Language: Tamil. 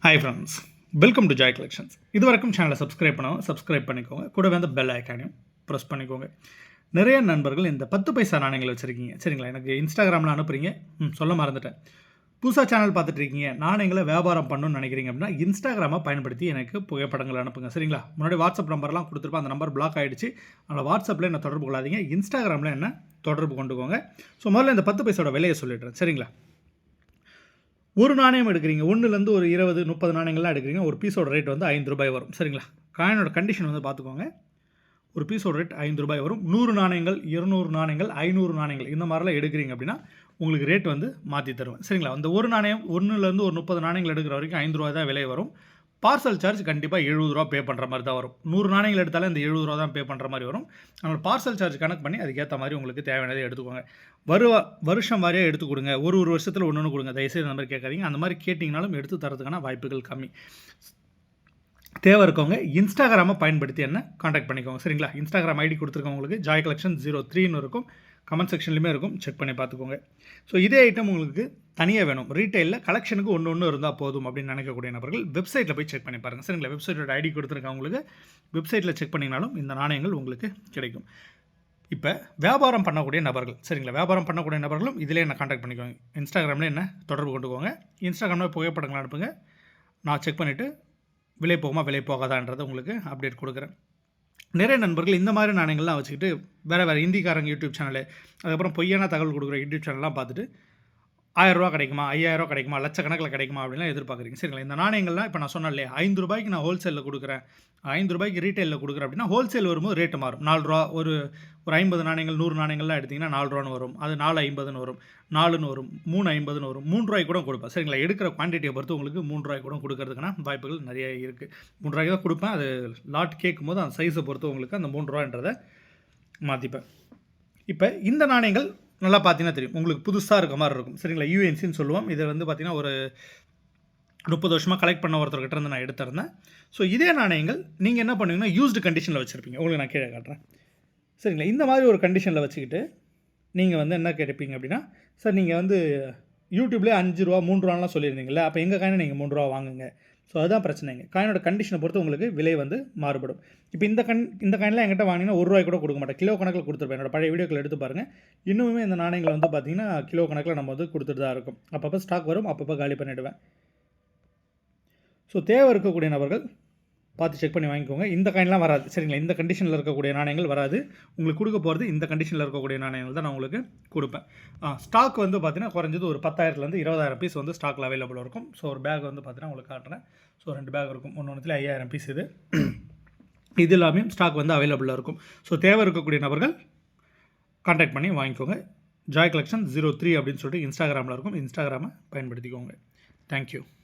Hi friends, welcome to Joy collections. இது வரைக்கும் சேனலை சப்ஸ்கிரைப் பண்ணிக்கோங்க. கூடவே அந்த பெல் ஐக்கானையும் ப்ரெஸ் பண்ணிக்கோங்க. நிறைய நண்பர்கள் இந்த 10 பைசா நாணயங்கள் வச்சுருக்கீங்க. சரிங்களா, எனக்கு இன்ஸ்டாகிராமில் அனுப்புகிறீங்க. சொல்ல மறந்துட்டேன். புதுசாக சேனல் பார்த்துட்டு இருக்கீங்க, நாணயங்களை வியாபாரம் பண்ணணும்னு நினைக்கிறீங்க அப்படின்னா இன்ஸ்டாகிராமை பயன்படுத்தி எனக்கு புகைப்படங்கள் அனுப்புங்க. சரிங்களா, முன்னாடி வாட்ஸ்அப் நம்பர்லாம் கொடுத்துருப்பேன். அந்த நம்பர் பிளாக் ஆகிடுச்சு. அதனால் வாட்ஸ்அப்பில் என்ன தொடர்பு கொள்ளாதீங்க. இன்ஸ்டாகிராமில் என்ன தொடர்பு கொண்டுக்கோங்க. ஸோ முதல்ல இந்த 10 பைசாவோட விலையை சொல்லிடுறேன். சரிங்களா, ஒரு நாணயம் எடுக்கிறீங்க, ஒன்றுலேருந்து ஒரு 20, 30 நாணயங்கள்லாம் எடுக்கிறீங்க. ஒரு பீஸோட ரேட் வந்து ₹5 வரும். சரிங்களா, காயினோட கண்டிஷன் வந்து பார்த்துக்கோங்க. ஒரு பீஸோட ரேட் ₹5 வரும். 100 நாணயங்கள், 200 நாணயங்கள், 500 நாணயங்கள் இந்த மாதிரிலாம் எடுக்கிறீங்க அப்படின்னா உங்களுக்கு ரேட் வந்து மாற்றி தருவேன். சரிங்களா, அந்த ஒரு நாணயம் 1லேருந்து ஒரு 30 நாணயங்கள் எடுக்கிற வரைக்கும் ₹5 தான் விலை வரும். பார்சல் சார்ஜ் கண்டிப்பாக ₹70 பே பண்ணுற மாதிரி தான் வரும். 100 நாணயங்கள் எடுத்தாலே இந்த ₹70 தான் பே பண்ணுற மாதிரி வரும். அதனால் பார்சல் சார்ஜ் கணக்கு பண்ணி அதுக்கேற்ற மாதிரி உங்களுக்கு தேவையானதை எடுத்துக்கோங்க. வருஷம் வாரியாக எடுத்து கொடுங்க. ஒரு வருஷத்தில் ஒன்று கொடுங்க. தயவுசெய்து அந்த மாதிரி கேட்காதீங்க. அந்த மாதிரி கேட்டிங்கனாலும் எடுத்து தரதுக்கான வாய்ப்புகள் கம்மி. தேவை இருக்கவங்க இன்ஸ்டாகிராமை பயன்படுத்தி என்ன காண்டாக்ட் பண்ணிக்கோங்க. சரிங்களா, இன்ஸ்டாகிராம் ஐடி கொடுத்துருக்கவங்களுக்கு ஜாய் கலெக்ஷன் 03ன்னு இருக்கும். கமெண்ட் செக்ஷன்லையுமே இருக்கும், செக் பண்ணி பார்த்துக்கோங்க. ஸோ இதே ஐட்டம் உங்களுக்கு தனியாக வேணும், ரீட்டைலில் கலெக்ஷனுக்கு ஒன்று இருந்தால் போதும் அப்படின்னு நினைக்கக்கூடிய நபர்கள் வெப்சைட்டில் போய் செக் பண்ணி பாருங்கள். சரிங்களா, வெப்சைட்டோட ஐடி கொடுத்துருக்கவங்களுக்கு வெப்சைட்டில் செக் பண்ணிங்கனாலும் இந்த நாணயங்கள் உங்களுக்கு கிடைக்கும். இப்போ வியாபாரம் பண்ணக்கூடிய நபர்கள், சரிங்களா, வியாபாரம் பண்ணக்கூடிய நபர்களும் இதிலே என்ன காண்டாக்ட் பண்ணிக்கோங்க. இன்ஸ்டாகிராமில் என்ன தொடர்பு கொண்டுக்கோங்க. இன்ஸ்டாகிராமில் புகைப்படங்கள் அனுப்புங்க. நான் செக் பண்ணிவிட்டு விலை போகுமா விலை போகாதான்றதை உங்களுக்கு அப்டேட் கொடுக்குறேன். நிறைய நண்பர்கள் இந்த மாதிரி நாணயங்கள்லாம் வச்சுக்கிட்டு வேறு ஹிந்திக்காரங்க யூடியூப் சேனலு, அதுக்கப்புறம் பொய்யான தகவல் கொடுக்குற யூடியூப் சேனல்லாம் பார்த்துட்டு ₹1000 கிடைக்குமா, ₹5000 கிடைக்குமா, லட்சக்கணக்கில் கிடைக்குமா அப்படின்லாம் எதிர்பார்க்குறீங்க. சரிங்களா, இந்த நாணயங்கள்லாம் இப்போ நான் சொன்னேன் இல்லையா, ₹5 நான் ஹோல்சேலில் கொடுக்குறேன், ₹5 ரீட்டைலில் கொடுக்குறேன் அப்படின்னா ஹோல்சேல் வரும்போது ரேட்டு மாறும். ₹4 ஒரு 50 நாணயங்கள் 100 நாணயங்கள்லாம் எடுத்திங்கன்னா ₹4 வரும். அது ₹4.50 வரும், 4ன்னு வரும், ₹3.50 வரும், ₹3 கூட கொடுப்பேன். சரிங்களா, எடுக்கிற குவான்டிட்டியை பொறுத்து உங்களுக்கு ₹3 கூட கொடுக்கறதுக்கான வாய்ப்புகள் நிறைய இருக்குது. ₹3 தான் கொடுப்பேன். அது லாட் கேட்கும் போது அந்த சைஸை பொறுத்து உங்களுக்கு அந்த ₹3ன்றதை மாற்றிப்பேன். இப்போ இந்த நாணயங்கள் நல்லா பார்த்தீங்கன்னா தெரியும், உங்களுக்கு புதுசாக இருக்க மாதிரி இருக்கும். சரிங்களா, யூஎன்சின்னு சொல்லுவோம். இதை வந்து பார்த்தீங்கன்னா ஒரு 30 வருஷமாக கலெக்ட் பண்ண ஒருத்தர்கிட்ட இருந்து நான் எடுத்திருந்தேன். ஸோ இதே நாணயங்கள் நீங்கள் என்ன பண்ணுவீங்கன்னா யூஸ்டு கண்டிஷனில் வச்சுருப்பீங்க. உங்களுக்கு நான் கீழே காட்டுறேன். சரிங்களா, இந்த மாதிரி ஒரு கண்டிஷனில் வச்சுக்கிட்டு நீங்கள் வந்து என்ன கேட்பீங்க அப்படின்னா, சார் நீங்கள் வந்து யூடியூப்லேயே ₹5 ₹3லாம் சொல்லியிருந்தீங்களே, அப்போ எங்கள் காயினை நீங்கள் ₹3 வாங்குங்க. ஸோ அதுதான் பிரச்சனைங்க. காயினோட கண்டிஷனை பொறுத்து உங்களுக்கு விலை வந்து மாறுபடும். இப்போ இந்த காயின்லாம் என்கிட்ட வாங்கினா ₹1 கூட கொடுக்க மாட்டேன், கிலோ கணக்கில் கொடுத்துருப்பேன். என்னோட பழைய வீடியோக்கள் எடுத்து பாருங்கள். இன்னுமே இந்த நாணயங்களை வந்து பார்த்திங்கன்னா கிலோ கணக்கில் நம்ம வந்து கொடுத்துட்டு தான் இருக்கும். அப்பப்போ ஸ்டாக் வரும், அப்பப்போ காலி பண்ணிவிடுவேன். ஸோ தேவை இருக்கக்கூடிய நபர்கள் பார்த்து செக் பண்ணி வாங்கிக்கோங்க. இந்த காயின்லாம் வராது. சரிங்களா, இந்த கண்டிஷனில் இருக்கக்கூடிய நாணயங்கள் வராது. உங்களுக்கு கொடுக்க போகிறது இந்த கண்டிஷனில் இருக்கக்கூடிய நாணயங்கள் தான் நான் உங்களுக்கு கொடுப்பேன். ஸ்டாக் வந்து பார்த்தீங்கன்னா குறைஞ்சது ஒரு 10,000லேருந்து 20,000 பீஸ் வந்து ஸ்டாக்கில் அவைலபிள் இருக்கும். ஸோ ஒரு பேக் வந்து பார்த்தீங்கன்னா உங்களுக்கு காட்டுறேன். ஸோ 2 பேக் இருக்கும். ஒன்று 5000 பீஸ் இது எல்லாமே ஸ்டாக் வந்து அவைலபிளாக இருக்கும். ஸோ தேவை இருக்கக்கூடிய நபர்கள் கான்டாக்ட் பண்ணி வாங்கிக்கோங்க. ஜாய் கலெக்ஷன் 03 அப்படின்னு சொல்லிட்டு இன்ஸ்டாகிராமில் இருக்கும். இன்ஸ்டாகிராமை பயன்படுத்திக்கோங்க. தேங்க்யூ.